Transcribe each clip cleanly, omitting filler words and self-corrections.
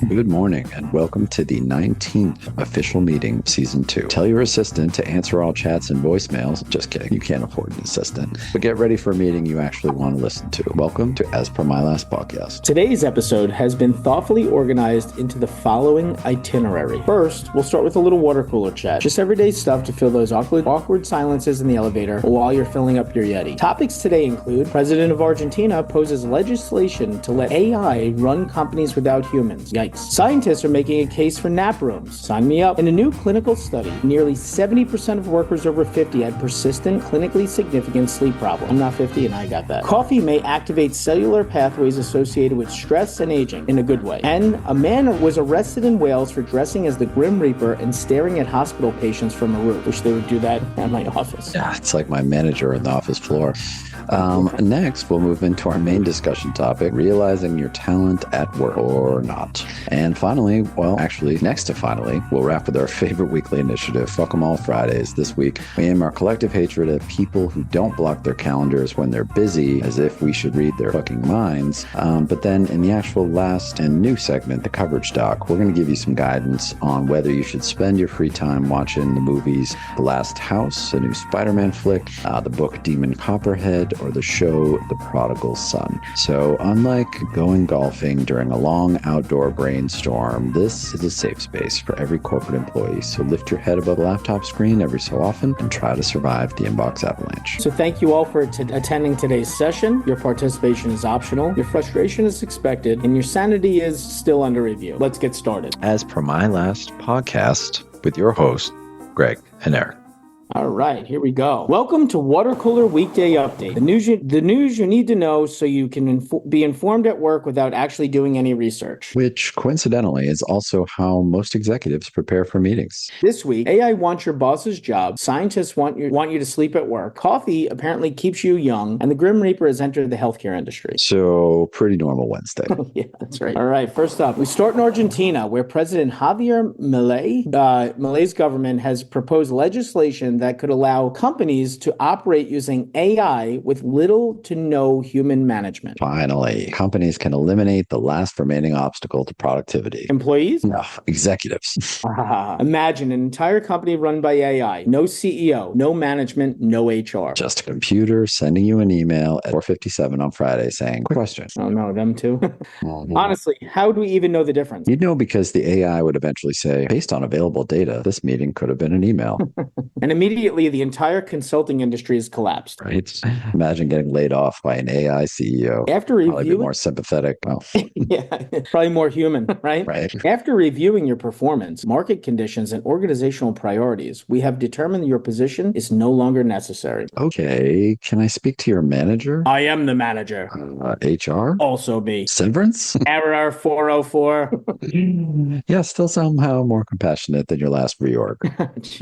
Good morning and welcome to the 19th official meeting of Season 2. Tell your assistant to answer all chats and voicemails. Just kidding, you can't afford an assistant. But get ready for a meeting you actually want to listen to. Welcome to As Per My Last Podcast. Today's episode has been thoughtfully organized into the following itinerary. First, we'll start with a little water cooler chat. Just everyday stuff to fill those awkward silences in the elevator while you're filling up your Yeti. Topics today include President of Argentina opposes legislation to let AI run companies without humans. Yikes. Scientists are making a case for nap rooms. Sign me up. In a new clinical study, nearly 70% of workers over 50 had persistent, clinically significant sleep problems. I'm not 50 and I got that. Coffee may activate cellular pathways associated with stress and aging in a good way. And a man was arrested in Wales for dressing as the Grim Reaper and staring at hospital patients from a roof. Wish they would do that at my office. Yeah, it's like my manager on the office floor. Next, we'll move into our main discussion topic, realizing your talent at work or not. And finally, next to finally, we'll wrap with our favorite weekly initiative, Fuck 'em All Fridays. This week, we aim our collective hatred at people who don't block their calendars when they're busy, as if we should read their fucking minds. But then in the actual last and new segment, the coverage doc, we're going to give you some guidance on whether you should spend your free time watching the movies The Last House, a new Spiderman flick, the book Demon Copperhead, or the show The Prodigal Son. So unlike going golfing during a long outdoor brainstorm, this is a safe space for every corporate employee. So lift your head above the laptop screen every so often and try to survive the inbox avalanche. So thank you all for attending today's session. Your participation is optional, your frustration is expected, and your sanity is still under review. Let's get started. As per my last podcast with your host, Greg and Eric. All right, here we go. Welcome to Water Cooler Weekday Update. The news you need to know so you can be informed at work without actually doing any research. Which, coincidentally, is also how most executives prepare for meetings. This week, AI wants your boss's job, scientists want you to sleep at work, coffee apparently keeps you young, and the Grim Reaper has entered the healthcare industry. So, pretty normal Wednesday. Yeah, that's right. All right, first up, we start in Argentina, where President Javier Milei's government has proposed legislation that could allow companies to operate using AI with little to no human management. Finally, companies can eliminate the last remaining obstacle to productivity. Employees? No, executives. Imagine an entire company run by AI. No CEO, no management, no HR. Just a computer sending you an email at 4:57 on Friday saying, quick question. Oh no, them too? Honestly, how do we even know the difference? You'd know because the AI would eventually say, based on available data, this meeting could have been an email. And immediately the entire consulting industry has collapsed. Right? Imagine getting laid off by an AI CEO. After probably be more sympathetic. Well, yeah, probably more human, right? Right. After reviewing your performance, market conditions, and organizational priorities, we have determined your position is no longer necessary. Okay, can I speak to your manager? I am the manager. HR? Also me. Severance? Error 404. Yeah, still somehow more compassionate than your last reorg.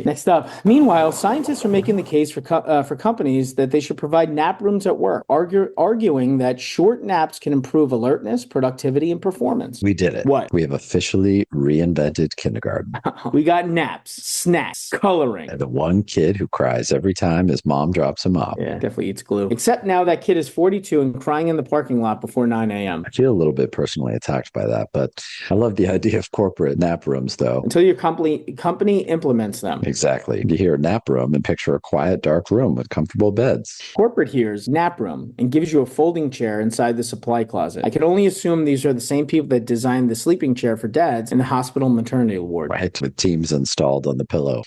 Next up. Meanwhile, scientists are making the case for companies that they should provide nap rooms at work, arguing that short naps can improve alertness, productivity, and performance. We did it. What? We have officially reinvented kindergarten. We got naps, snacks, coloring. And the one kid who cries every time his mom drops him off. Yeah, definitely eats glue. Except now that kid is 42 and crying in the parking lot before 9 a.m. I feel a little bit personally attacked by that, but I love the idea of corporate nap rooms, though. Until your company implements them. Exactly. You hear nap room and picture a quiet, dark room with comfortable beds. Corporate hears nap room and gives you a folding chair inside the supply closet. I can only assume these are the same people that designed the sleeping chair for dads in the hospital maternity ward. Right, with Teams installed on the pillow.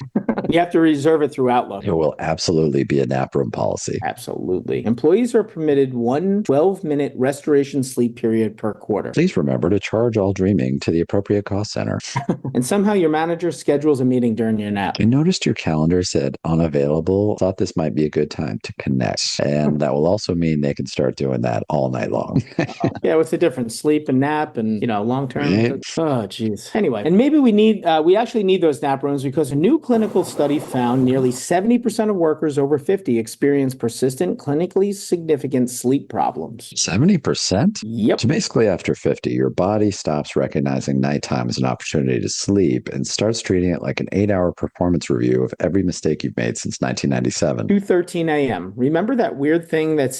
You have to reserve it through Outlook. It will absolutely be a nap room policy. Absolutely. Employees are permitted one 12-minute restoration sleep period per quarter. Please remember to charge all dreaming to the appropriate cost center. And somehow your manager schedules a meeting during your nap. I noticed your calendar said unavailable. Thought this might be a good time to connect. And that will also mean they can start doing that all night long. Yeah, what's the difference? Sleep and nap and, long term. Right. Oh, geez. Anyway, and maybe we actually need those nap rooms because a new clinical study found nearly 70% of workers over 50 experience persistent, clinically significant sleep problems. 70%? Yep. So basically, after 50, your body stops recognizing nighttime as an opportunity to sleep and starts treating it like an 8-hour performance review of every mistake you've made since 1997. 2:13 a.m. Remember that weird thing that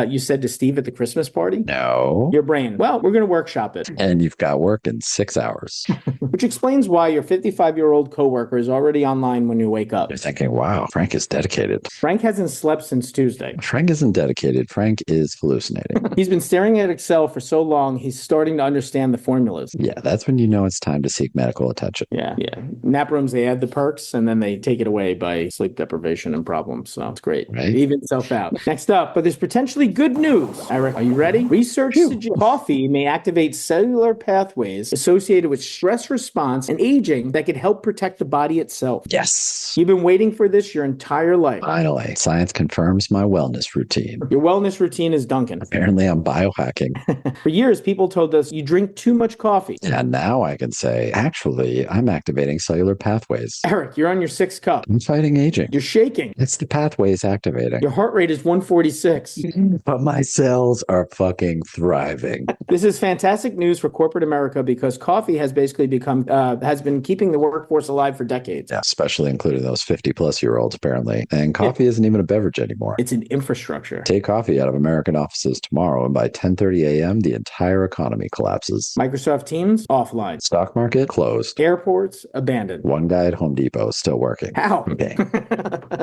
you said to Steve at the Christmas party? No. Your brain. Well, we're going to workshop it. And you've got work in 6 hours. Which explains why your 55-year-old coworker is already online when you wake up. You're thinking, wow, Frank is dedicated. Frank hasn't slept since Tuesday. Frank isn't dedicated. Frank is hallucinating. He's been staring at Excel for so long, he's starting to understand the formulas. Yeah, that's when you know it's time to seek medical attention. Yeah. Nap rooms, they add the perks, and then they take it away by sleep deprivation and problems. So it's great. Right? Even itself out. Next up, but there's potentially good news. Eric, are you ready? Research suggests coffee may activate cellular pathways associated with stress response and aging that could help protect the body itself. Yes. You've been waiting for this your entire life. Finally, science confirms my wellness routine. Your wellness routine is Dunkin'. Apparently, I'm biohacking. For years, people told us you drink too much coffee. And now I can say, actually, I'm activating cellular pathways. Eric, you're on your 6th cup. I'm fighting aging. You're shaking. It's the pathways activating. Your heart rate is 146. But my cells are fucking thriving. This is fantastic news for corporate America because coffee has basically has been keeping the workforce alive for decades. Yeah, especially including those 50-plus-year-olds, apparently. And coffee isn't even a beverage anymore. It's an infrastructure. Take coffee out of American offices tomorrow, and by 10:30 a.m., the entire economy collapses. Microsoft Teams, offline. Stock market, closed. Airports, abandoned. One guy at Home Depot, still working. How? Okay.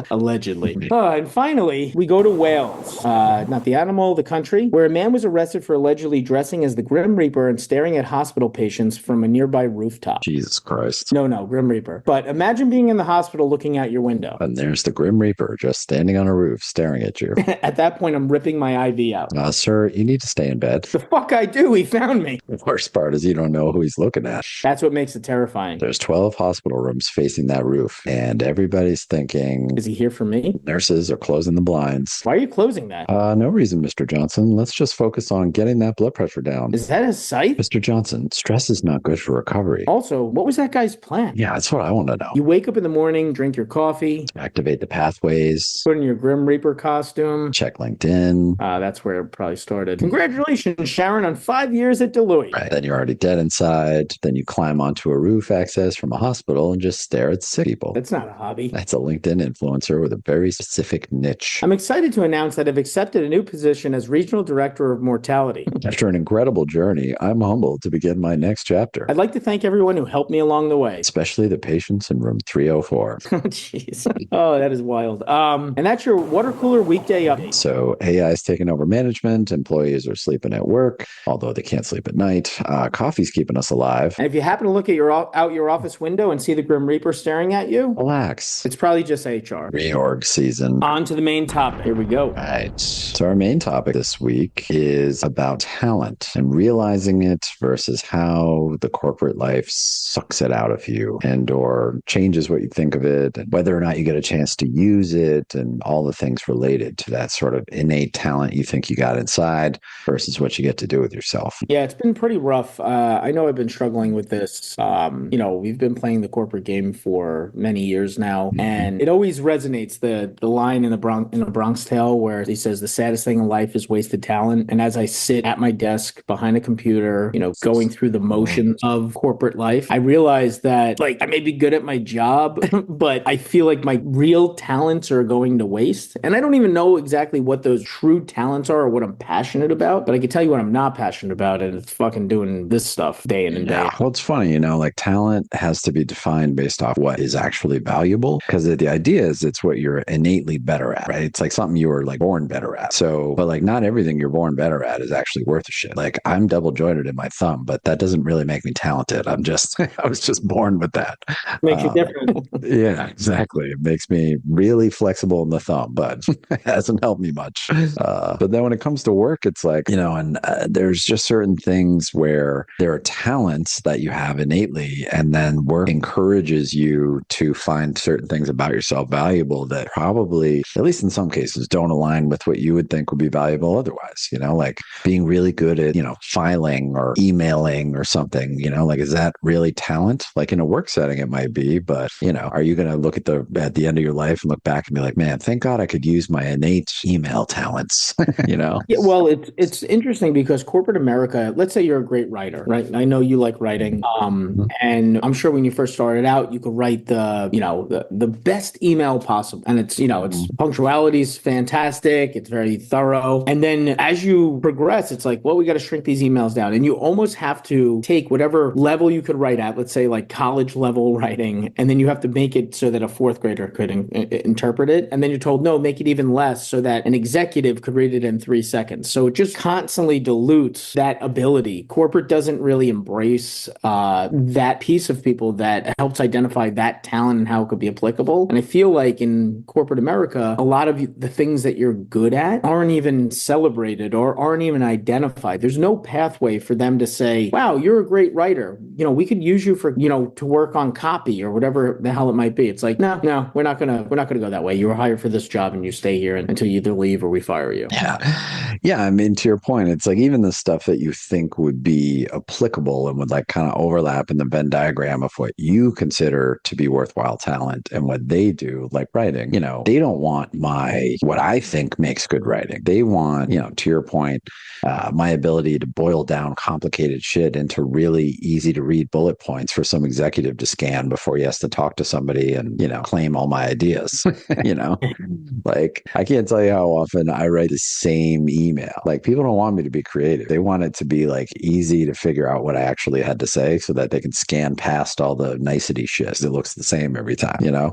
Allegedly. And finally, we go to Wales. Not the animal, the country, where a man was arrested for allegedly dressing as the Grim Reaper and staring at hospital patients from a nearby rooftop. Jesus Christ. No, Grim Reaper. But imagine being in the hospital looking out your window. And there's the Grim Reaper just standing on a roof staring at you. At that point, I'm ripping my IV out. Sir, you need to stay in bed. The fuck I do? He found me. The worst part is you don't know who he's looking at. That's what makes it terrifying. There's 12 hospital rooms facing that roof, and everybody's thinking, is he here for me? Nurses are closing the blinds. Why are you closing that? No reason, Mr. Johnson. Let's just focus on getting that blood pressure down. Is that a scythe? Mr. Johnson, stress is not good for recovery. Also, what was that guy's plan? Yeah, that's what I want to know. You wake up in the morning, drink your coffee, Activate the pathways, put in your Grim Reaper costume. check LinkedIn. That's where it probably started. Congratulations, Sharon, on 5 years at Deloitte. Right. Then you're already dead inside. Then you climb onto a roof access from a hospital and just stare at sick people. That's not a hobby. That's a LinkedIn influencer with a very specific niche. I'm excited to announce that I've accepted a new position as Regional Director of Mortality. After an incredible journey, I'm humbled to begin my next chapter, I'd like to thank everyone who helped me along the way. especially the patients in room 304. Jeez. Oh, that is wild. And that's your water cooler weekday update. So AI is taking over management. Employees are sleeping at work, although they can't sleep at night. Coffee's keeping us alive. And if you happen to look at out your office window and see the Grim Reaper staring at you, Relax. it's probably just HR. Reorg season. On to the main topic. Here we go. Right. So our main topic this week is about talent and realizing it versus how the corporate life sucks it out of you and or changes what you think of it and whether or not you get a chance to use it and all the things related to that sort of innate talent you think you got inside versus what you get to do with yourself. Yeah, it's been pretty rough. I know I've been struggling with this. We've been playing the corporate game for many years now, and it always resonates. The line in the Bronx Tale where he says the saddest thing in life is wasted talent. And as I sit at my desk behind a computer, going through the motions of corporate life, I realize that I may be good at my job, but I feel like my real talents are going to waste. And I don't even know exactly what those true talents are or what I'm passionate about, but I can tell you what I'm not passionate about, and it's fucking doing this stuff day in and day out. Well, it's funny, talent has to be defined based off what is actually valuable, because the idea is it's what you're innately better at, right? It's like something you were born better at. So, but not everything you're born better at is actually worth a shit. I'm double jointed in my thumb, but that doesn't really make me talented. I was just born with that. Makes you different. Yeah, exactly. It makes me really flexible in the thumb, but it hasn't helped me much. But then when it comes to work, it's there's just certain things where there are talents that you have innately, and then work encourages you to find certain things about yourself valuable that probably, at least in some cases, don't align with what you would think would be valuable otherwise. Like being really good at, filing or emailing or something, is that really talent? In a work setting, it might be, but, are you going to look at the end of your life and look back and be like, man, thank God I could use my innate email talents, you know? Yeah, well, it's interesting because corporate America, let's say you're a great writer, right? I know you like writing. And I'm sure when you first started out, you could write the best email possible. And it's punctuality is fantastic. It's very thorough. And then as you progress, it's like, well, we got to shrink these emails down. And you almost have to take whatever level you could write at, let's say like college level writing, and then you have to make it so that a fourth grader could interpret it. And then you're told, no, make it even less so that an executive could read it in 3 seconds. So it just constantly dilutes that ability. Corporate doesn't really embrace that piece of people that helps identify that talent and how it could be applicable. And I feel like in corporate America, a lot of the things that you're good at aren't even celebrated or aren't even identified. There's no pathway for them to say, wow, you're a great writer. We could use you for, to work on copy or whatever the hell it might be. It's like, no, we're not gonna go that way. You were hired for this job and you stay here until you either leave or we fire you. Yeah. I mean, to your point, it's like even the stuff that you think would be applicable and would like kind of overlap in the Venn diagram of what you consider to be worthwhile talent and what they do, like writing, they don't want what I think makes good writing. They want, to your point, my ability to boil down complicated shit into really easy to read bullet points for some executive to scan before he has to talk to somebody and, claim all my ideas, like I can't tell you how often I write the same email. Like people don't want me to be creative. They want it to be like easy to figure out what I actually had to say so that they can scan past all the nicety shit. It looks the same every time, Yeah.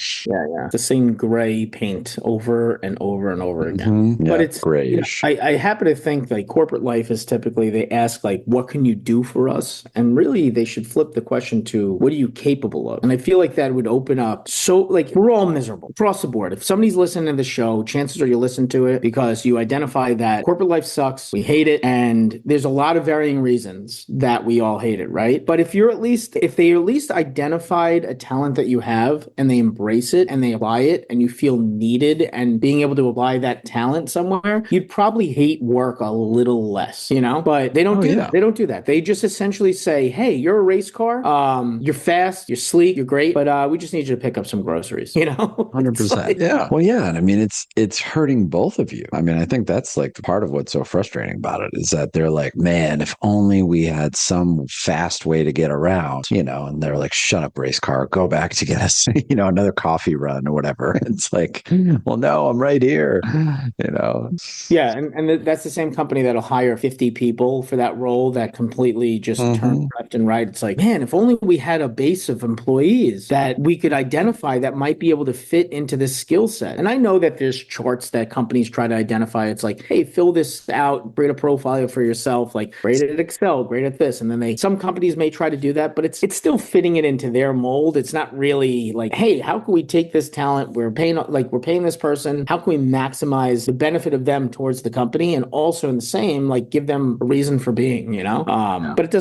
The same gray paint over and over and over again. Yeah, but it's grayish. I happen to think like corporate life is typically they ask like, what can you do for us? And really they should flip the question to what are you capable of? And I feel like that would open up. So like we're all miserable across the board. If somebody's listening to the show, chances are you listen to it because you identify that corporate life sucks. We hate it. And there's a lot of varying reasons that we all hate it, right? But if they at least identified a talent that you have and they embrace it and they apply it and you feel needed and being able to apply that talent somewhere, you'd probably hate work a little less, but they don't do that. They don't do that. They just essentially say, hey, you're a race car. You're fast, you're sleek, you're great, but we just need you to pick up some groceries, 100%. Like, yeah. Well, yeah. And I mean, it's hurting both of you. I mean, I think that's like the part of what's so frustrating about it is that they're like, man, if only we had some fast way to get around, and they're like, shut up, race car, go back to get us, another coffee run or whatever. It's like, well, no, I'm right here, Yeah. And that's the same company that'll hire 50 people for that role that completely just turn left and right. It's like, man, if only we had a base of employees that we could identify that might be able to fit into this skill set. And I know that there's charts that companies try to identify. It's like, hey, fill this out, create a profile for yourself, like great at Excel, great at this. And then some companies may try to do that, but it's still fitting it into their mold. It's not really like, hey, how can we take this talent? We're paying this person. How can we maximize the benefit of them towards the company? And also in the same, like give them a reason for being, but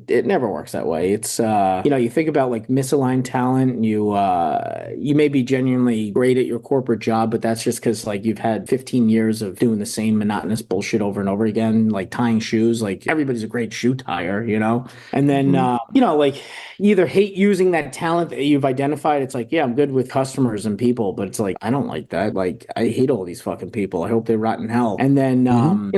it never works that way. It's, you think about like misaligned talent. You may be genuinely great at your corporate job, but that's just because like you've had 15 years of doing the same monotonous bullshit over and over again, like tying shoes. Like everybody's a great shoe tire, and then, like you either hate using that talent that you've identified. It's like, yeah, I'm good with customers and people, but it's like, I don't like that. Like I hate all these fucking people. I hope they rot in hell. And then,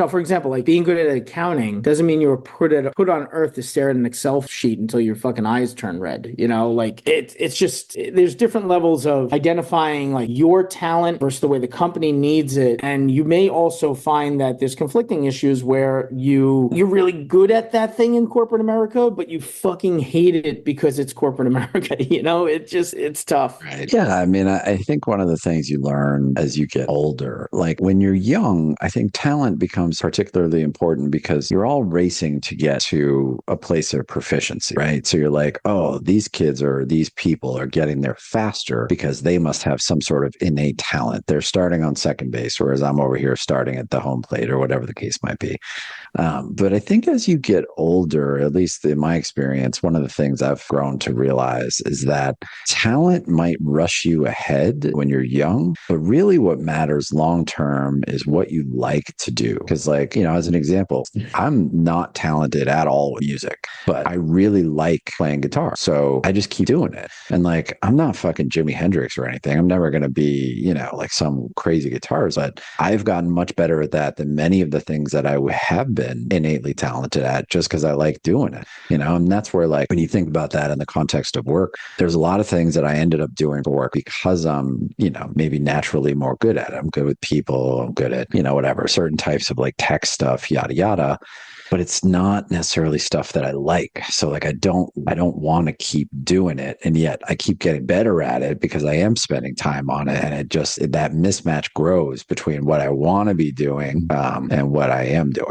for example, like being good at accounting doesn't mean you were put on earth to stare at an Excel sheet until your fucking eyes turn red. Like it's just, there's different levels of identifying like your talent versus the way the company needs it. And you may also find that there's conflicting issues where you're really good at that thing in corporate America, but you fucking hate it because it's corporate America. It's tough. Right. Yeah. I mean, I think one of the things you learn as you get older, like when you're young, I think talent becomes particularly important because you're all racing to get to a place of proficiency, right? So you're like, oh, these people are getting there faster because they must have some sort of innate talent. They're starting on second base, whereas I'm over here starting at the home plate or whatever the case might be. But I think as you get older, at least in my experience, one of the things I've I've grown to realize is that talent might rush you ahead when you're young, but really what matters long term is what you like to do. Because, like, as an example, I'm not talented at all with music, but I really like playing guitar. So I just keep doing it. And like, I'm not fucking Jimi Hendrix or anything. I'm never going to be, like some crazy guitarist, but I've gotten much better at that than many of the things that I have been innately talented at just because I like doing it, and that's where, like, when you think about that in the context of work, there's a lot of things that I ended up doing for work because I'm, maybe naturally more good at it. I'm good with people. I'm good at, whatever, certain types of like tech stuff, yada, yada. But it's not necessarily stuff that I like. So like, I don't want to keep doing it. And yet I keep getting better at it because I am spending time on it. And that mismatch grows between what I want to be doing and what I am doing.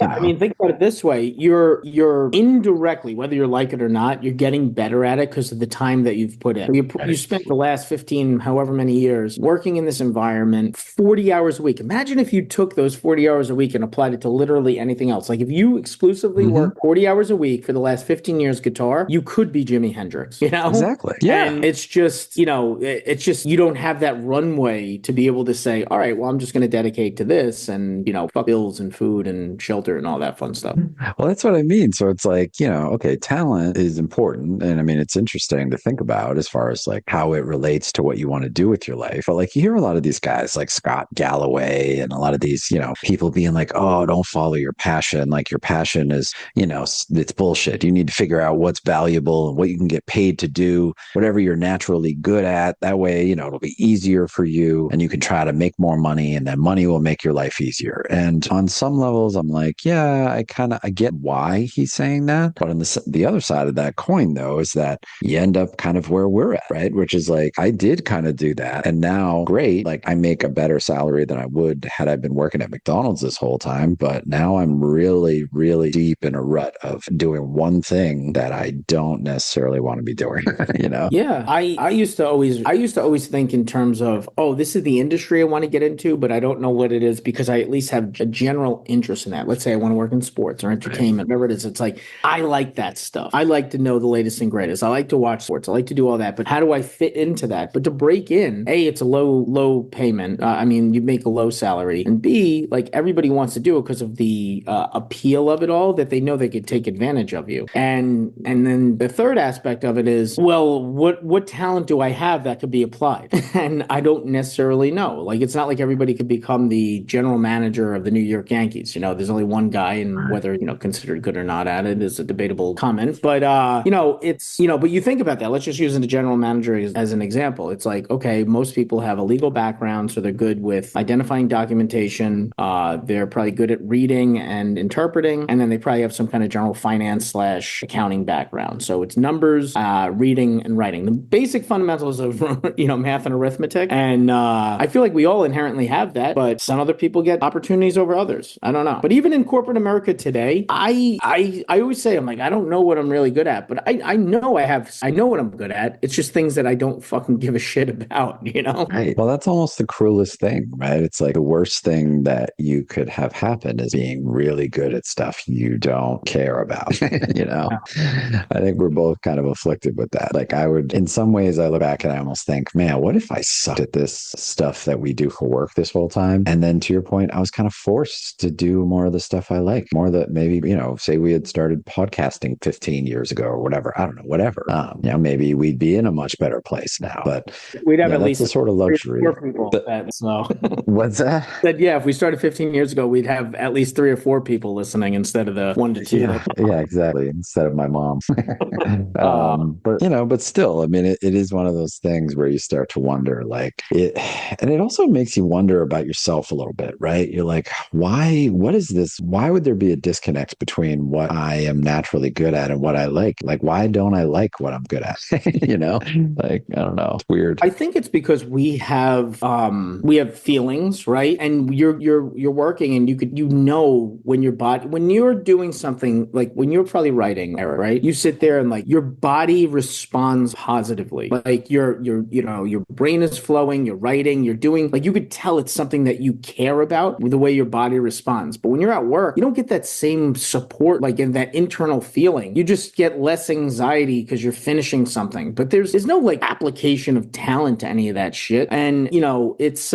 Yeah, I mean, think about it this way. You're indirectly, whether you like it or not, you're getting better at it because of the time that you've put in. You spent the last 15, however many years working in this environment, 40 hours a week. Imagine if you took those 40 hours a week and applied it to literally anything else. Like if you exclusively work 40 hours a week for the last 15 years guitar, you could be Jimi Hendrix, Exactly. Yeah. And it's just, you don't have that runway to be able to say, all right, well, I'm just going to dedicate to this and, fuck bills and food and shelter and all that fun stuff. Well, that's what I mean. So it's like, okay, talent is important. And I mean, it's interesting to think about as far as like how it relates to what you want to do with your life. But like, you hear a lot of these guys like Scott Galloway and a lot of these, people being like, oh, don't follow your passion. Like your passion is, it's bullshit. You need to figure out what's valuable and what you can get paid to do, whatever you're naturally good at. That way, it'll be easier for you and you can try to make more money and then money will make your life easier. And on some levels, I'm like, yeah, I get why he's saying that. But on the other side of that coin, though, is that you end up kind of where we're at, right? Which is like, I did kind of do that. And now, great, like I make a better salary than I would had I been working at McDonald's this whole time. But now I'm really, really deep in a rut of doing one thing that I don't necessarily want to be doing, Yeah. I used to always think in terms of, oh, this is the industry I want to get into, but I don't know what it is because I at least have a general interest in that. Let's say I want to work in sports or entertainment, whatever it is. It's like, I like that stuff. I like to know the latest and greatest. I like to watch sports. I like to do all that. But how do I fit into that? But to break in, A, it's a low payment. You make a low salary. And B, like everybody wants to do it because of the appeal of it all, that they know they could take advantage of you. And then the third aspect of it is, well, what talent do I have that could be applied? And I don't necessarily know. Like, it's not like everybody could become the general manager of the New York Yankees. There's only one guy, and whether, considered good or not at it is a debatable comment. But, but you think about that. Let's just use the general manager as an example. It's like, okay, most people have a legal background, so they're good with identifying documentation. They're probably good at reading and interpreting, and then they probably have some kind of general finance / accounting background. So it's numbers, reading and writing, the basic fundamentals of math and arithmetic. And I feel like we all inherently have that, but some other people get opportunities over others. I don't know. But even in corporate America today, I always say, I'm like, I don't know what I'm really good at, but I know what I'm good at. It's just things that I don't fucking give a shit about, Right. Well, that's almost the cruelest thing, right? It's like the worst thing that you could have happen is being really good at stuff you don't care about. I think we're both kind of afflicted with that. Like in some ways I look back and I almost think, man, what if I sucked at this stuff that we do for work this whole time? And then to your point, I was kind of forced to do more of the stuff I like, more that maybe, say we had started podcasting 15 years ago or whatever. I don't know, whatever. Maybe we'd be in a much better place now, but we'd have at least a sort of luxury. People. So what's that? Said, yeah, if we started 15 years ago, we'd have at least 3 or 4 people listening instead of the 1 to 2. Yeah, exactly. Instead of my mom. But still, I mean, it is one of those things where you start to wonder, like and it also makes you wonder about yourself a little bit, right? You're like, what is this? Why would there be a disconnect between what I am naturally good at and what I like? Like, why don't I like what I'm good at? Like, I don't know. It's weird. I think it's because we have feelings, right? And you're working and when you're doing something, like when you're probably writing, right? You sit there and like your body responds positively. Like your brain is flowing, you're writing, you're doing, like you could tell it's something that you care about with the way your body responds. But when you're at work, you don't get that same support, like in that internal feeling. You just get less less anxiety because you're finishing something. But there's no like application of talent to any of that shit. And it's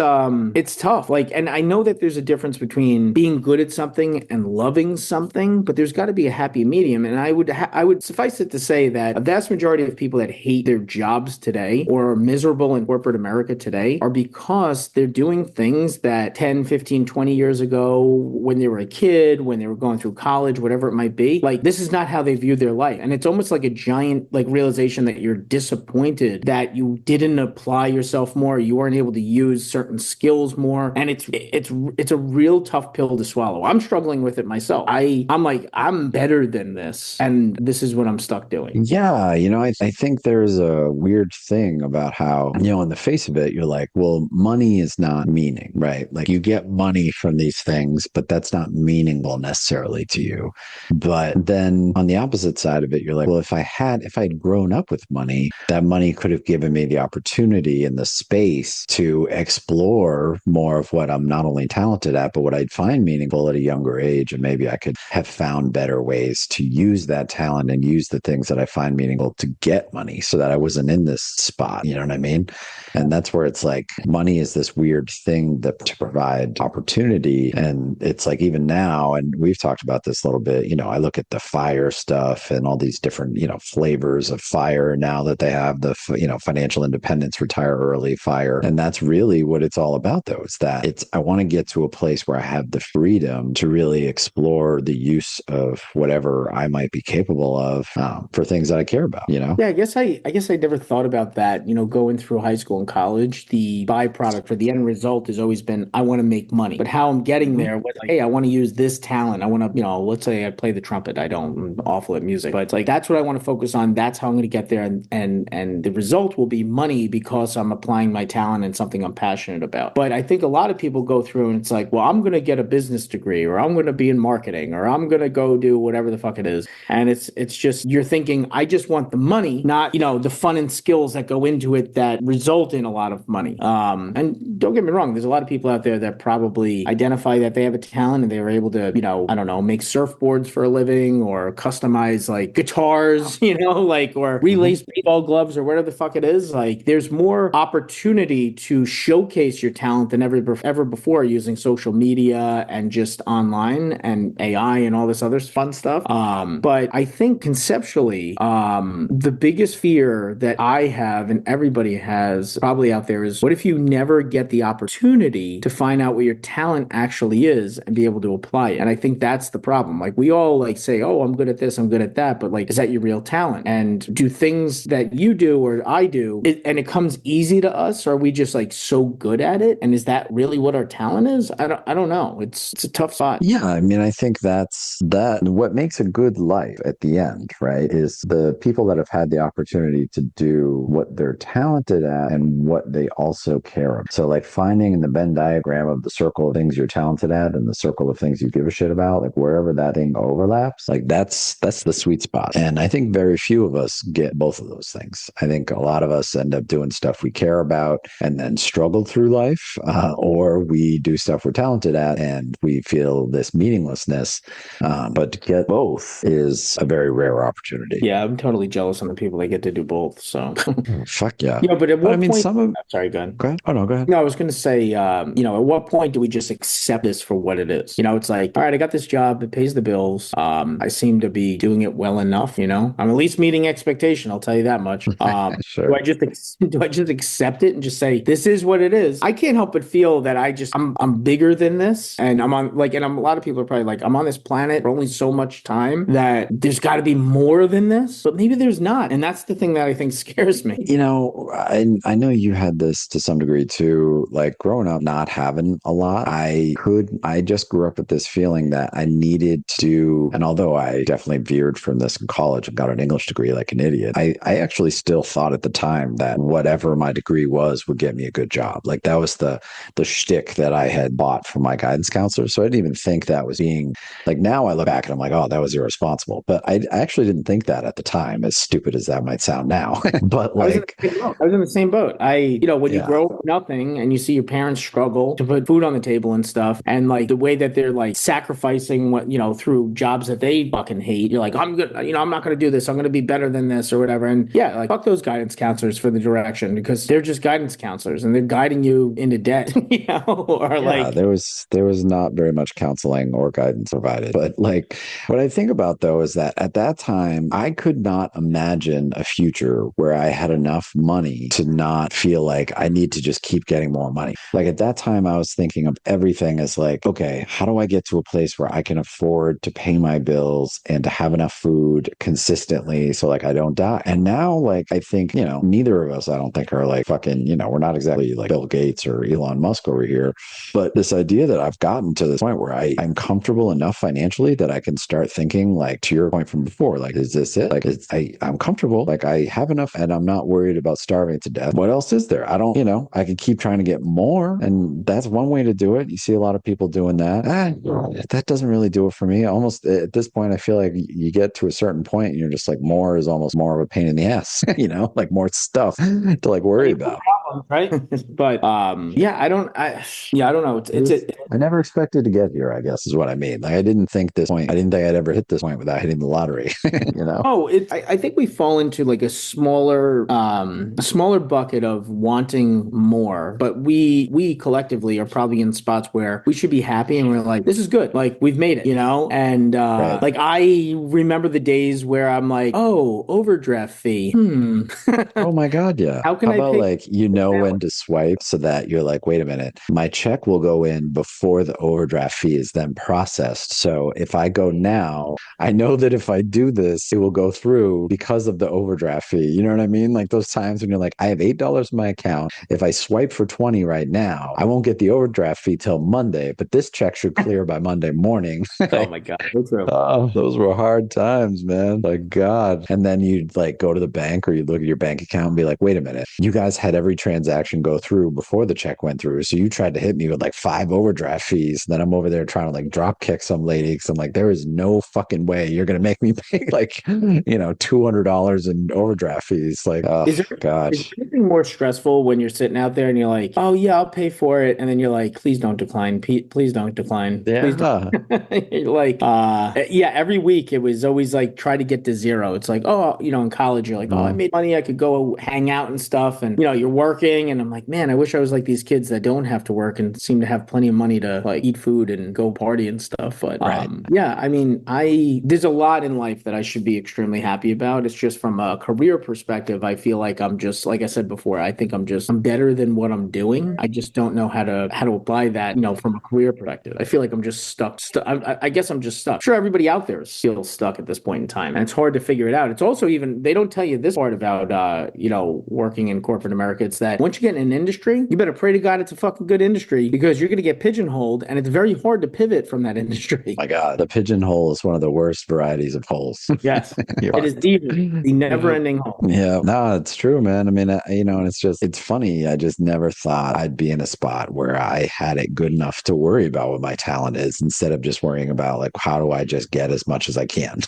tough. Like, and I know that there's a difference between being good at something and loving something, but there's got to be a happy medium. And I would suffice it to say that a vast majority of people that hate their jobs today or are miserable in corporate America today are because they're doing things that 10, 15, 20 years ago, when they were a kid, when they were going through college, whatever it might be, like this is not how they view their life. And it's almost like a giant like realization that you're disappointed that you didn't apply yourself more, you weren't able to use certain skills more. And it's a real tough pill to swallow. I'm struggling with it myself. I'm like, I'm better than this, and this is what I'm stuck doing. Yeah, I think there's a weird thing about how, on the face of it, you're like, well, money is not meaning, right? Like you get money from these things, but that's not meaningful necessarily to you. But then on the opposite side of it, you're like, well, if I'd grown up with money, that money could have given me the opportunity and the space to explore more of what I'm not only talented at, but what I'd find meaningful at a younger age. And maybe I could have found better ways to use that talent and use the things that I find meaningful to get money so that I wasn't in this spot. You know what I mean? And that's where it's like money is this weird thing that to provide opportunity. And it's like even now, and we've talked about this a little bit, I look at the FIRE stuff and all these different, flavors of FIRE now that they have the, financial independence, retire early FIRE. And that's really what it's all about though, is that I want to get to a place where I have the freedom to really explore the use of whatever I might be capable of for things that I care about, Yeah, I guess I never thought about that. Going through high school and college, the byproduct or the end result has always been I want to make money. But how I'm getting there was like, hey, I want to use this talent. I want to, let's say I play the trumpet. I'm awful at music, but it's like that's what I want to focus on. That's how I'm going to get there, and the result will be money because I'm applying my talent and something I'm passionate about. But I think a lot of people go through and it's like, well, I'm going to get a business degree, or I'm going to be in marketing, or I'm going to go do whatever the fuck it is. And it's just you're thinking, I just want the money, not the fun and skills that go into it that result in a lot of money. And don't get me wrong, there's a lot of people out there that probably identify that they have a talent and they were able to, I don't know, make surfboards for a living or customize like guitars, or relace baseball gloves or whatever the fuck it is. Like there's more opportunity to showcase your talent than ever before using social media and just online and AI and all this other fun stuff. But I think conceptually, the biggest fear that I have and everybody has probably out there is what if you never get the opportunity to find out what your talent actually is and be able to apply it? And I think that's the problem. Like we all like say, oh, I'm good at this, I'm good at that. But like, is that your real talent? And do things that you do or I do, and it comes easy to us? Or are we just like so good at it? And is that really what our talent is? I don't know. It's a tough spot. Yeah, I mean, I think that's what makes a good life at the end, right? Is the people that have had the opportunity to do what they're talented at and what they also care about. So like finding in the Venn diagram of the circle of things you're talented at and the circle of things you give a shit about, like wherever that thing overlaps, like that's the sweet spot. And I think very few of us get both of those things. I think a lot of us end up doing stuff we care about and then struggle through life, or we do stuff we're talented at and we feel this meaninglessness. But to get both is a very rare opportunity. Yeah, I'm totally jealous on the people that get to do both. So fuck yeah. But at what point? Some of. Sorry, go ahead. Go ahead. Oh no, go ahead. No, I was going to say, at what point do we just accept this for what it is? It's like, all right, I got this job, it pays the bills. I seem to be doing it well enough. I'm at least meeting expectation. I'll tell you that much. Sure. Do I just accept it and just say this is what it is? I can't help but feel that I'm bigger than this, and I'm on like, and a lot of people are probably like, I'm on this planet for only so much time that there's got to be more than this, but maybe there's not, and that's the thing that I think scares me. I know you had this to some degree too, like growing up not having a lot. I just grew up with this feeling that I needed to, and although I definitely veered from this in college and got an English degree like an idiot, I actually still thought at the time that whatever my degree was would get me a good job. Like that was the shtick that I had bought from my guidance counselor. So I didn't even think that was being like, now I look back and I'm like, oh, that was irresponsible. But I actually didn't think that at the time, as stupid as that might sound now. But like, I was in the same boat. When you grow up with nothing and you see your parents struggle to put food on the table and stuff, and like the way that they're like sacrificing what, through jobs that they fucking hate, you're like, I'm good. I'm not not going to do this. I'm going to be better than this or whatever. And yeah, like fuck those guidance counselors for the direction, because they're just guidance counselors and they're guiding you into debt, or Yeah, like, there was not very much counseling or guidance provided. But like what I think about though is that at that time I could not imagine a future where I had enough money to not feel like I need to just keep getting more money. Like at that time I was thinking of everything as like, okay, how do I get to a place where I can afford to pay my bills and to have enough food consistently so like I don't die? And now like I think, neither of us I don't think are like fucking, we're not exactly like Bill Gates or Elon Musk over here. But this idea that I've gotten to this point where I'm comfortable enough financially that I can start thinking, like, to your point from before, like, is this it? Like, I'm comfortable. Like, I have enough and I'm not worried about starving to death. What else is there? I don't, I could keep trying to get more. And that's one way to do it. You see a lot of people doing that. That doesn't really do it for me. Almost at this point, I feel like you get to a certain point and you're just like, more is almost more of a pain in the ass, like more stuff to like worry about. right? But I don't know. I never expected to get here, I guess is what I mean. Like I didn't think I'd ever hit this point without hitting the lottery, Oh, I think we fall into like a smaller bucket of wanting more, but we collectively are probably in spots where we should be happy and we're like, this is good. Like we've made it, And Right. like I remember the days where I'm like, oh, overdraft fee. Oh my God, yeah. How can How I about pay like when to swipe so that you're like, wait a minute, my check will go in before the overdraft fee is then processed. So if I go now, I know that if I do this, it will go through because of the overdraft fee. You know what I mean? Like those times when you're like, I have $8 in my account. If I swipe for 20 right now, I won't get the overdraft fee till Monday, but this check should clear by Monday morning. Oh my God, so true. Oh, those were hard times, man. Like God. And then you'd like go to the bank or you'd look at your bank account and be like, wait a minute, you guys had every transaction go through before the check went through. So you tried to hit me with like 5 overdraft fees. And then I'm over there trying to like drop kick some lady because I'm like, there is no fucking way you're gonna make me pay like, $200 in overdraft fees. Like, oh Is there gosh. anything more stressful when you're sitting out there and you're like, oh yeah, I'll pay for it, and then you're like, please don't decline, please don't decline, please don't. Yeah. Like, yeah, every week it was always like try to get to zero. It's like, oh, in college you're like, oh, I Mhm. made money, I could go hang out and stuff, and you're working, and I'm like, man, I wish I was like these kids that don't have to work and seem to have plenty of money to like eat food and go party and stuff. But Right. yeah, I mean, there's a lot in life that I should be extremely happy about. It's just from a career perspective, I feel like I'm just, like I said before, I think I'm better than what I'm doing. I just don't know how to apply that, from a career perspective. I feel like I'm just stuck. I guess I'm just stuck. Sure, everybody out there is still stuck at this point in time, and it's hard to figure it out. It's also even they don't tell you this part about working in corporate America. It's that once you get in an industry, you better pray to God it's a fucking good industry, because you're going to get pigeonholed, and it's very hard to pivot from that industry. My God, the pigeonhole is one of the worst varieties of holes. Yes, You it are. is the never-ending hole. Yeah, no, it's true, man. I mean, and it's funny. I just never thought I'd be in a spot where I had it good enough to worry about what my talent is instead of just worrying about like, how do I just get as much as I can,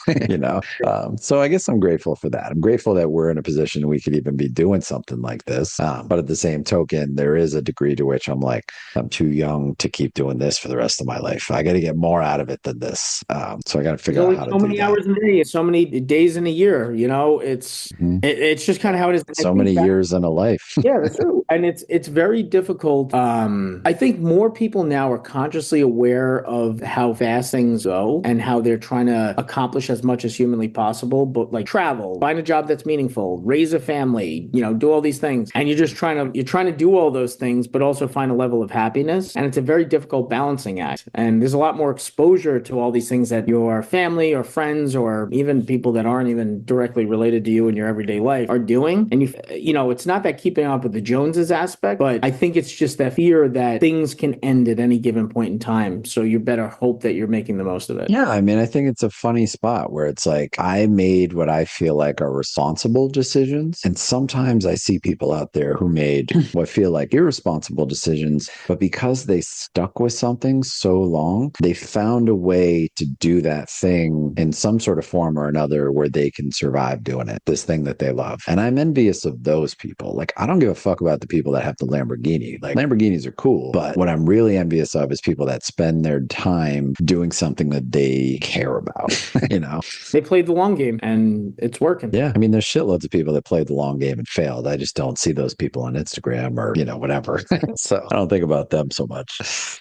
So I guess I'm grateful for that. I'm grateful that we're in a position we could even be doing something like this. But at the same token, there is a degree to which I'm like, I'm too young to keep doing this for the rest of my life. I got to get more out of it than this. So I got to figure out how to So do many that. hours in a day, so many days in a year. Mhm. It's just kind of how it is. I So think many that- years in a life. Yeah, that's true. And it's very difficult. I think more people now are consciously aware of how fast things go and how they're trying to accomplish as much as humanly possible, but like travel, find a job that's meaningful, raise a family, do all these things. And you're trying to do all those things, but also find a level of happiness. And it's a very difficult balancing act. And there's a lot more exposure to all these things that your family or friends or even people that aren't even directly related to you in your everyday life are doing. And it's not that keeping up with the Joneses aspect, but I think it's just that fear that things can end at any given point in time. So you better hope that you're making the most of it. Yeah, I mean, I think it's a funny spot where it's like I made what I feel like are responsible decisions. And sometimes I see people out there who made what feel like irresponsible decisions, but because they stuck with something so long, they found a way to do that thing in some sort of form or another where they can survive doing it, this thing that they love. And I'm envious of those people. Like, I don't give a fuck about the people that have the Lamborghini. Like, Lamborghinis are cool, but what I'm really envious of is people that spend their time doing something that they care about, you know? They played the long game and it's working. Yeah. I mean, there's shitloads of people that played the long game and failed. I just don't see those people on Instagram or, whatever. So I don't think about them so much.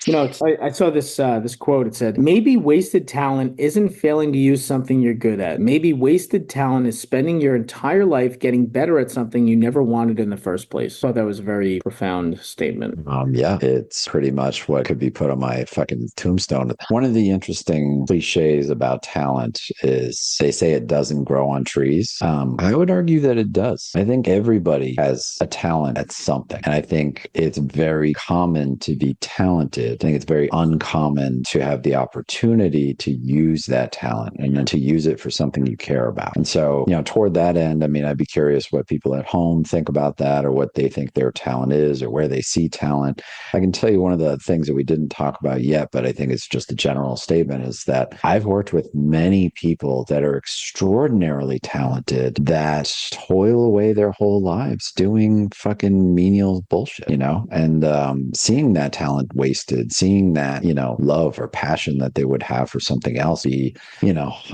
I saw this quote. It said, maybe wasted talent isn't failing to use something you're good at. Maybe wasted talent is spending your entire life getting better at something you never wanted in the first place. I thought that was a very profound statement. Yeah, it's pretty much what could be put on my fucking tombstone. One of the interesting cliches about talent is they say it doesn't grow on trees. I would argue that it does. I think everybody has a talent at something. And I think it's very common to be talented. I think it's very uncommon to have the opportunity to use that talent and then to use it for something you care about. And so, toward that end, I mean, I'd be curious what people at home think about that or what they think their talent is or where they see talent. I can tell you one of the things that we didn't talk about yet, but I think it's just a general statement, is that I've worked with many people that are extraordinarily talented that toil away their whole lives doing fucking menial bullshit, and seeing that talent wasted, seeing that, love or passion that they would have for something else be,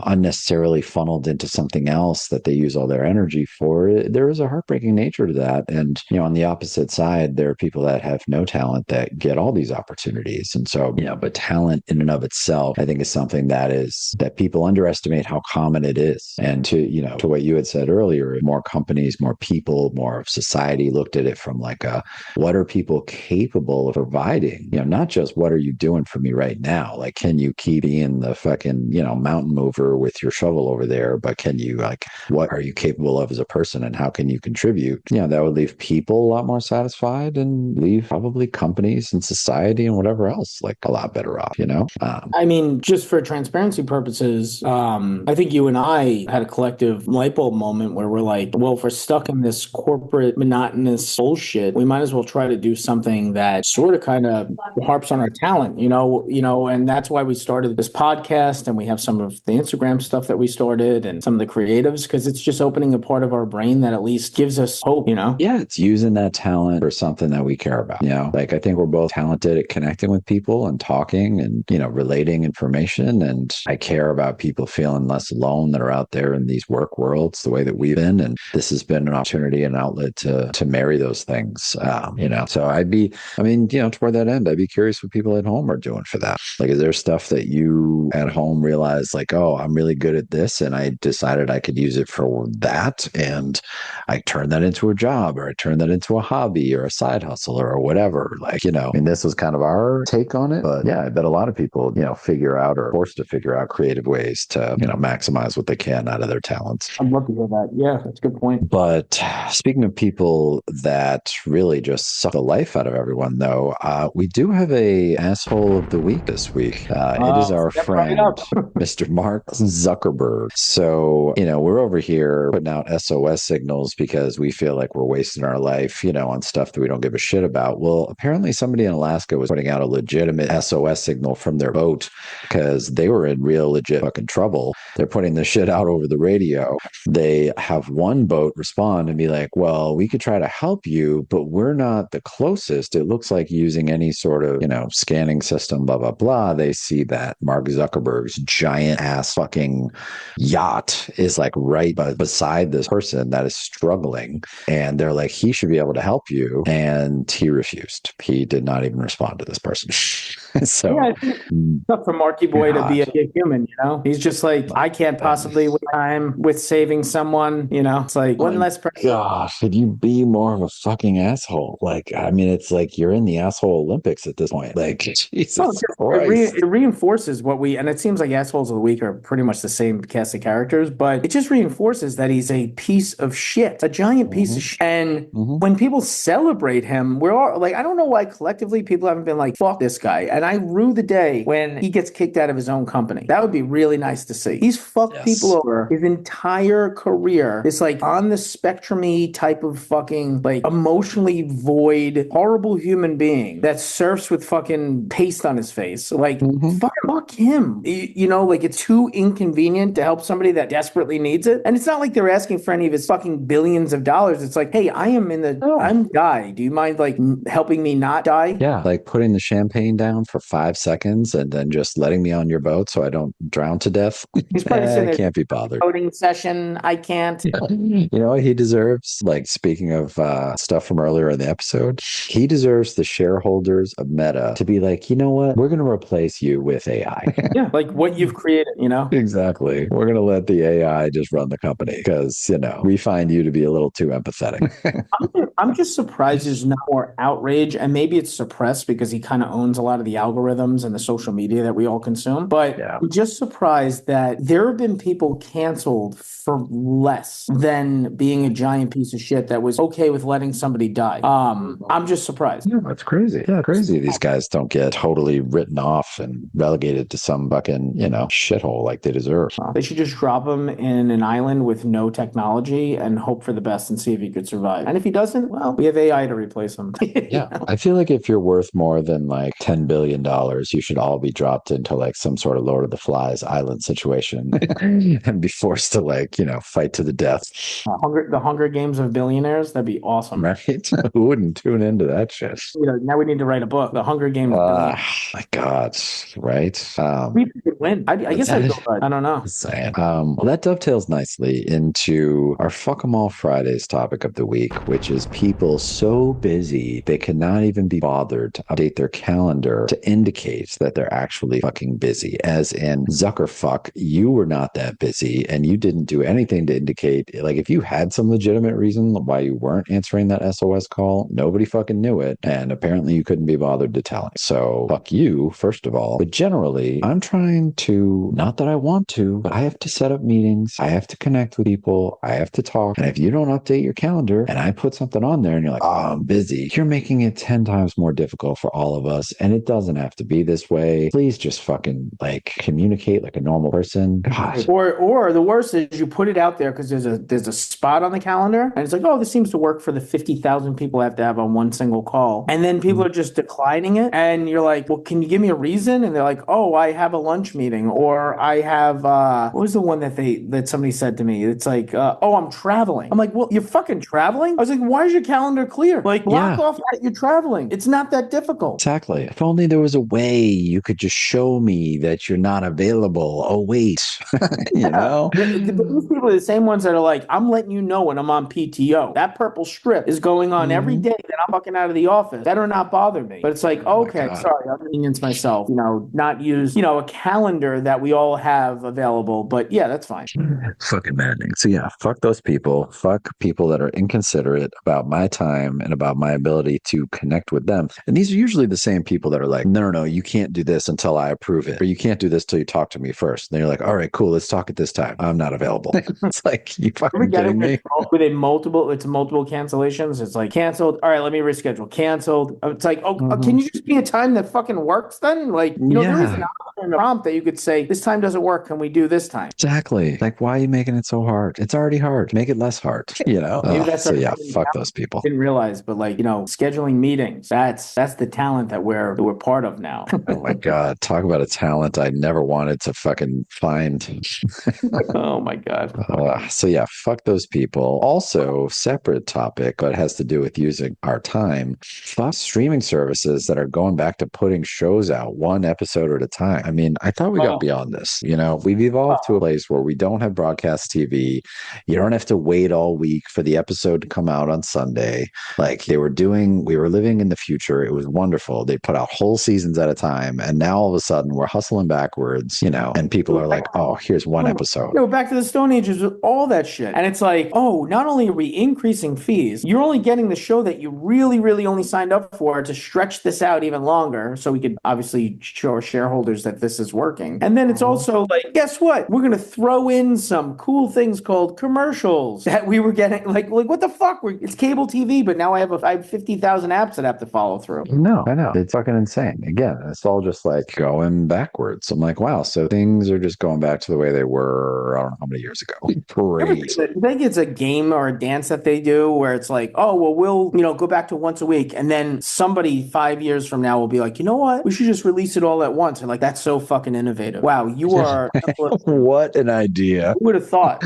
unnecessarily funneled into something else that they use all their energy for. There is a heartbreaking nature to that. And, on the opposite side, there are people that have no talent that get all these opportunities. And so, but talent in and of itself, I think, is something that people underestimate how common it is. And to what you had said earlier, more companies, more people, more of society looked at it from like what are people capable of providing? Not just what are you doing for me right now? Like, can you keep being the fucking, mountain mover with your shovel over there? But can you, like, what are you capable of as a person and how can you contribute? That would leave people a lot more satisfied and leave probably companies and society and whatever else like a lot better off, I mean, just for transparency purposes, I think you and I had a collective light bulb moment where we're like, well, if we're stuck in this corporate monotonous bullshit, we might as well try to do something that sort of kind of harps on our talent, and that's why we started this podcast, and we have some of the Instagram stuff that we started and some of the creatives, because it's just opening a part of our brain that at least gives us hope, Yeah, it's using that talent for something that we care about. Like, I think we're both talented at connecting with people and talking and, relating information. And I care about people feeling less alone that are out there in these work worlds the way that we've been. And this has been an opportunity, an outlet to marry those things, So toward that end, I'd be curious what people at home are doing for that. Like, is there stuff that you at home realize, like, oh, I'm really good at this and I decided I could use it for that, and I turned that into a job, or I turned that into a hobby or a side hustle or whatever. Like, this was kind of our take on it. But yeah, I bet a lot of people, figure out or are forced to figure out creative ways to, maximize what they can out of their talents. I'd love to hear that. Yeah, that's a good point. But speaking of people that really just suck the life out of everyone, though, we do have a asshole of the week this week. It is our friend, Mr. Mark Zuckerberg. So, we're over here putting out SOS signals because we feel like we're wasting our life, on stuff that we don't give a shit about. Well, apparently somebody in Alaska was putting out a legitimate SOS signal from their boat because they were in real legit fucking trouble. They're putting this shit out over the radio. They have one boat respond and be like, well, we could try to help you, but we're not the closest. It looks like using any sort of, scanning system, blah, blah, blah. They see that Mark Zuckerberg's giant ass fucking yacht is like right beside this person that is struggling. And they're like, he should be able to help you. And he refused. He did not even respond to this person. So yeah, it's tough for Marky Boy to be a human, He's just like, I can't possibly waste time with saving someone, It's like one less person. Gosh, could you be more of a fucking asshole? Like, I mean, it's like you're in the asshole Olympics at this point. Like, Jesus Christ. It reinforces and it seems like assholes of the week are pretty much the same cast of characters, but it just reinforces that he's a piece of shit, a giant piece of shit. And when people celebrate him, we're all like, I don't know why collectively people haven't been like, fuck this guy. And I rue the day when he gets kicked out of his own company. That would be really nice to see. He's fucked people over his entire career. It's like on the spectrum-y type of fucking like emotionally void, horrible human being that surfs with fucking paste on his face. Like, fuck him. You know, like it's too inconvenient to help somebody that desperately needs it. And it's not like they're asking for any of his fucking billions of dollars. It's like, hey, I'm die. Do you mind like helping me not die? Yeah, like putting the champagne down for 5 seconds and then just letting me on your boat so I don't drown to death. He's probably sitting there. Can't be bothered. Voting session. I can't. You know what he deserves? Like, speaking of stuff from earlier in the episode, he deserves the shareholders of Meta to be like, you know what? We're going to replace you with AI. Yeah, like what you've created, you know? Exactly. We're going to let the AI just run the company because, you know, we find you to be a little too empathetic. I'm just surprised there's not more outrage, and maybe it's suppressed because he kind of owns a lot of the algorithms and the social media that we all consume. But Yeah. I'm just surprised that there have been people canceled for less than being a giant piece of shit that was okay with letting somebody die. I'm just surprised. Yeah, that's crazy. Yeah, crazy. These guys don't get totally written off and relegated to some fucking, you know, shithole like they deserve. They should just drop him in an island with no technology and hope for the best and see if he could survive. And if he doesn't, well, we have AI to replace him. Yeah. I feel like if you're worth more than like $10 billion, you should all be dropped into like some sort of Lord of the Flies island situation and be forced to like, you know, fight to the death. The Hunger Games of billionaires, that'd be awesome. Right? Who wouldn't tune into that shit? You know, now we need to write a book, The Hunger Games of Billionaires. My God, right? We could win. I guess I feel good. I don't know. Saying. Well, that dovetails nicely into our Fuck 'em All Fridays topic of the week, which is people so busy they cannot even be bothered to update their calendar to indicate that they're actually fucking busy. As in, Zuckerfuck, you were not that busy and you didn't do anything to indicate, like, if you had some legitimate reason why you weren't answering that SOS call, nobody fucking knew it. And apparently you couldn't be bothered to tell him. So fuck you, first of all. But generally, I'm trying to, not that I want to, but I have to set up meetings. I have to connect with people. I have to talk. And if you don't update your calendar and I put something on there and you're like, oh, I'm busy, you're making it 10 times more difficult for all of us. And it doesn't have to be this way. Please just fucking like communicate like a normal person. God. Or the worst is you put it out there because there's a spot on the calendar and it's like, oh, this seems to work for the 50,000 people I have to have on one single call. And then people are just declining it. And you're like, well, can you give me a reason? And they're like, oh, I have a lunch meeting, or I have, what was the one that somebody said to me? It's like, oh, I'm traveling. I'm like, well, you're fucking traveling? I was like, why is your calendar clear? Like, block off that you're traveling. It's not that difficult. Exactly. If only there was a way you could just show me that you're not available. Oh, wait. You know? These people are the same ones that are like, I'm letting you know when I'm on PTO. That purple strip is going on every day that I'm fucking out of the office. Better not bother me. But it's like, okay, sorry, I'll convenience myself. You know, not use, you know, a calendar that we all have available. But yeah, that's fine. Fucking maddening. So yeah, fuck those people. Fuck people that are inconsiderate about my time and about my ability to connect with them. And these are usually the same people that are like, no, you can't do this until I approve it. Or you can't do this till you talk to me first. And then you're like, all right, cool, let's talk at this time. I'm not available. It's like, you fucking kidding me? With multiple cancellations. It's like canceled. All right, let me reschedule. Canceled. It's like, can you just be a time that fucking works then? Like, you know, there is an option in the prompt that you could say, this time doesn't work. Can we do this time? Exactly. Like, why are you making it so hard? It's already hard. Make it less hard, you know? So yeah, fuck those people. Didn't realize, but like, you know, scheduling meetings, that's the talent that we're part of now. Oh my God. Talk about a talent I never wanted to fucking find. Oh my God. So yeah, fuck those people. Also, separate topic, but has to do with using our time. Fuck streaming services that are going back to putting shows out one episode at a time. I mean, I thought we got beyond this. You know, we've evolved to a place where we don't have broadcast TV. You don't have to wait all week for the episode to come out on Sunday. Like we were living in the future. It was wonderful. They put out whole seasons at a time. And now all of a sudden we're hustling backwards, you know, and people are like, oh, here's one episode. No, back to the Stone Ages with all that shit. And it's like, oh, not only are we increasing fees, you're only getting the show that you really, really only signed up for to stretch this out even longer. So we could obviously show our shareholders that this is working. And then it's also like, guess what? We're going to throw in some cool things called commercials that we were getting. Like what the fuck? It's cable TV, but now I have 50,000 apps that I have to follow through. No, I know. It's fucking insane. Again, it's all just like going backwards. I'm like, wow, so things are just going back to the way they were, I don't know how many years ago. Great. I think it's a game or a dance that they do where it's like, oh, well, we'll, go back to once a week. And then somebody 5 years from now will be like, you know what? We should just release it all at once. And like, that's so fucking innovative. Wow, you are. What an idea. Who would have thought?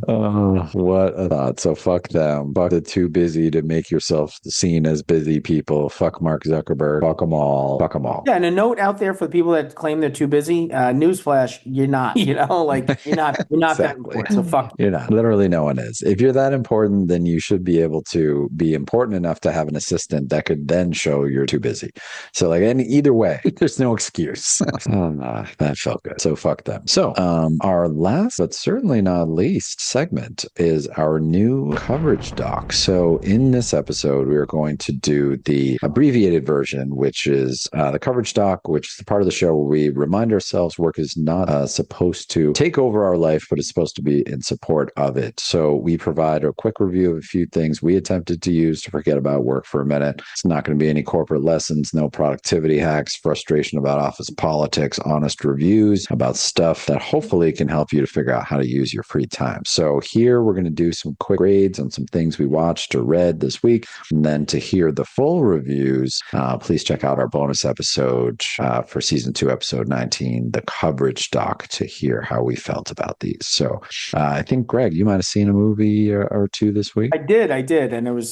Oh, what a thought. So fuck them. Fuck the too busy to make yourself seen as busy people. Fuck Mark Zuckerberg. Fuck them all. Fuck them all. Yeah, and a note out there for the people that claim they're too busy. Newsflash, you're not. Like you're not Exactly. that important. So fuck. You're not. Literally no one is. If you're that important, then you should be able to be important enough to have an assistant that could then show you're too busy. So like either way, there's no excuse. Oh, no, that felt good. So fuck them. So our last, but certainly not least segment is our new coverage doc. So in this episode, we are going to do the abbreviated version, which is the coverage doc, which is the part of the show where we remind ourselves work is not supposed to take over our life, but it's supposed to be in support of it. So we provide a quick review of a few things we attempted to use to forget about work for a minute. It's not going to be any corporate lessons, no productivity hacks, frustration about office politics, honest reviews about stuff that hopefully can help you to figure out how to use your free time. So here we're going to do some quick grades on some things we watched or read this week. And then to hear the full reviews, please check out our bonus episode for season 2, episode 19, the coverage doc, to hear how we felt about these. So I think, Greg, you might have seen a movie or two this week. I did, and it was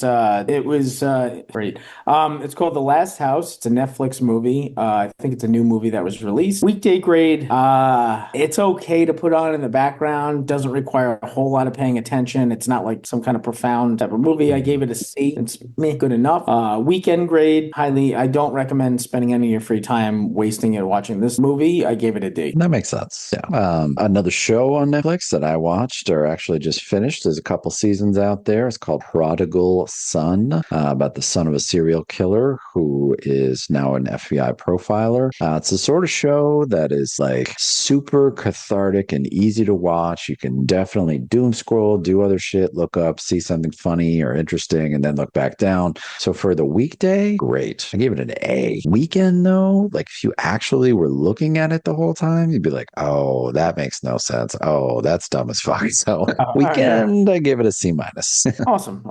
great. It's called The Last House. It's a Netflix movie. I think it's a new movie that was released. Weekday grade. It's okay to put on in the background. Doesn't require a whole lot of paying attention. It's not like some kind of profound type of movie. I gave it a C. It's good enough. Weekend grade. I don't recommend spending any of your free time wasting it watching this movie. I gave it a D. That makes sense. Yeah. Another show on Netflix that I watched, or actually just finished, there's a couple seasons out there. It's called Prodigal Son, about the son of a serial killer who is now an FBI profiler. It's the sort of show that is like super cathartic and easy to watch. You can definitely doom scroll, do other shit, look up, see something funny or interesting, and then look back down. So for the weekday, great. I gave it an A. Weekend, though, like if you actually were looking at it the whole time, you'd be like, oh, that makes no sense. Oh, that's dumb as fuck. So weekend, I gave it a C minus. Awesome.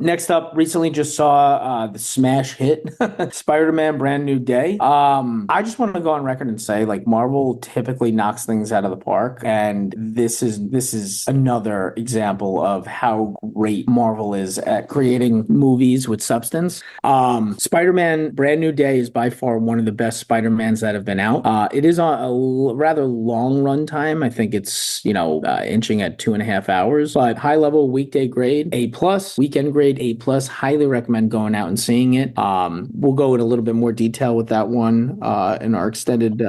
Next up, recently just saw the smash hit Spider-Man Brand New Day. I just want to go on record and say, like, Marvel typically knocks things out of the park, and this is another example of how great Marvel is at creating movies with substance. Spider-Man Brand New Day is by far one of the best Spider-Mans that have been out. It is on a rather long run time. I think it's inching at 2.5 hours, but high level weekday grade A+, weekend grade A+. Highly recommend going out and seeing it. We'll go in a little bit more detail with that one in our extended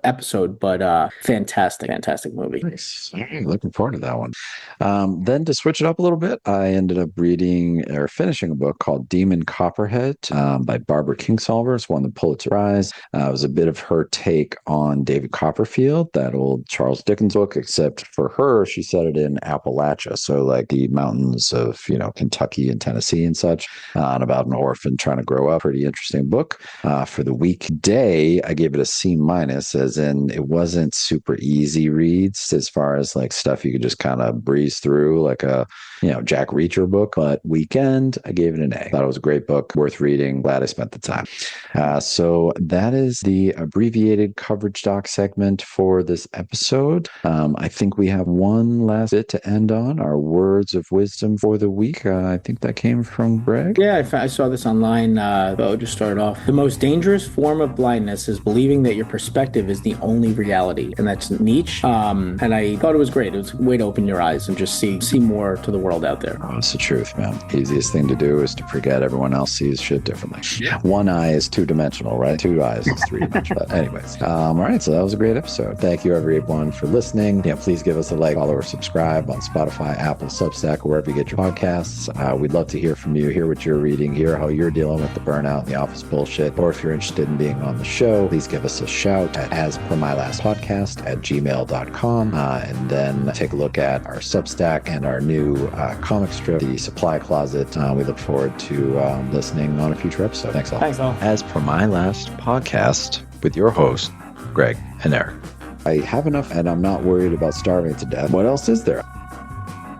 episode, but fantastic movie. Nice. Looking forward to that one. Then to switch it up a little bit, I ended up reading or finishing a book called Demon Copperhead by Barbara Kingsolver. It's won the Pulitzer Prize. It was a bit of her take on David Copperfield, that old Charles Dickens book, except for her, she set it in Appalachia. So like the mountains of, Kentucky and Tennessee and such, and about an orphan trying to grow up. Pretty interesting book. For the weekday, I gave it a C minus, as in it wasn't super easy reads as far as like stuff you could just kind of breeze through, like a Jack Reacher book. But weekend, I gave it an A. Thought it was a great book, worth reading. Glad I spent the time. So that is the abbreviated coverage doc segment for this episode. I think we have one last bit to end on, our words of wisdom for the week. I think that came from Greg. Yeah, I saw this online. I'll just start off. The most dangerous form of blindness is believing that your perspective is the only reality. And that's Nietzsche. And I thought it was great. It was a way to open your eyes and just see more to the world out there. Oh, it's the truth, man. Easiest thing to do is to forget everyone else sees shit differently. Yeah. One eye is two-dimensional, right? Two eyes is three-dimensional. But anyways, all right. So that was a great episode. Thank you, everyone, for listening. Please give us a like, follow, or subscribe on Spotify, Apple, Substack, or wherever you get your podcasts. We'd love to hear from you, hear what you're reading, hear how you're dealing with the burnout and the office bullshit. Or if you're interested in being on the show, please give us a shout at aspermylastpodcast@gmail.com, and then take a look at our Substack and our new comic strip, the supply closet. We look forward to listening on a future episode. Thanks all. Thanks all. As per my last podcast with your host, Greg and Eric. I have enough and I'm not worried about starving to death. What else is there?